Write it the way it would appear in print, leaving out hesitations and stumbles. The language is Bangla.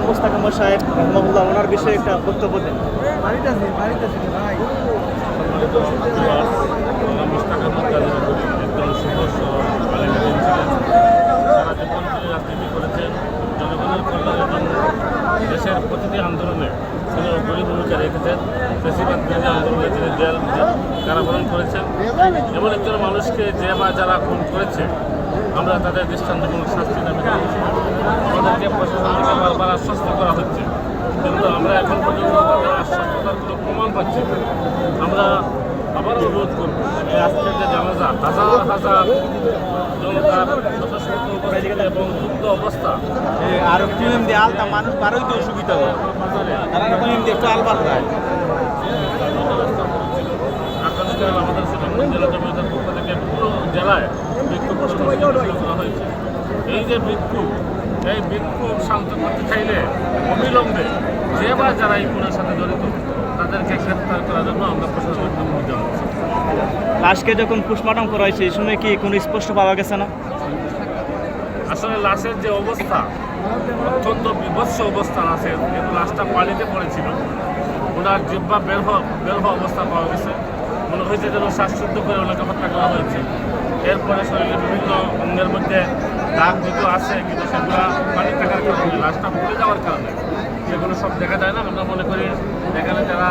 মোস্তাক সাহেব রহমাহুল্লাহ ওনার বিষয়ে একটা বক্তব্য দেন। রাজনীতি করেছেন জনগণের কল্যাণের জন্য, দেশের প্রতিটি আন্দোলনে তিনি অগ্রণী ভূমিকা রেখেছেন। বেশিরভাগ বিরোধী আন্দোলনে তিনি জেল কারাবরণ করেছেন। এমন একজন মানুষকে যে বা যারা খুন করেছে আমরা তাদের দৃষ্টান্তমূলক শাস্তি দাবি করেছি। আমাদেরকে প্রশাসন থেকে বারবার আশ্বস্ত করা হচ্ছে, কিন্তু আমরা এখন পর্যন্ত তাদের আশ্বস্ততার কোনো প্রমাণ পাচ্ছি না। আমরা আবারও অনুরোধ করব, এই আজকের যে জানাজা হাজার হাজার জনতার স্বতঃস্ফূর্ত উপস্থিতি এবং যুক্ত অবস্থা আর টিএম দিয়ে আলতা মানুষ বারোই তো সুবিধা হয়, টিএম দিয়ে একটু আলবার হয়। আগামীকাল আমাদের সুনামগঞ্জ জেলা জমিয়তের পক্ষ থেকে পুরো জেলায় বিক্ষোভ কর্মসূচি ঘোষণা করা হয়েছে। এই যে বিক্ষোভ, এই বিক্ষোভ শান্ত করতে চাইলে অবিলম্বে যে বা যারা এই খুনের সাথে জড়িত তাদেরকে গ্রেফতার করার জন্য আমরা প্রশাসনের অনুমতি জানাচ্ছি। লাশকে যখন পোস্টমর্টম করা হয়েছে এই সময় কি কোনো স্পষ্ট পাওয়া গেছে না? আসলে লাশের যে অবস্থা অত্যন্ত বিভৎস অবস্থান আছে, কিন্তু লাশটা পানিতে পড়েছিল, ওনার জিহ্বা বের হওয়া অবস্থা পাওয়া গেছে। মনে হয়েছে যেন শ্বাসরুদ্ধ করে ওনাকে হত্যা করা হয়েছে। এরপরে শরীরে বিভিন্ন অঙ্গের মধ্যে দাগ দুটো আছে, কিন্তু সেগুলো পানি থাকার কারণে, লাশটা পড়ে যাওয়ার কারণে সেগুলো সব দেখা যায় না। আমরা মনে করি এখানে যারা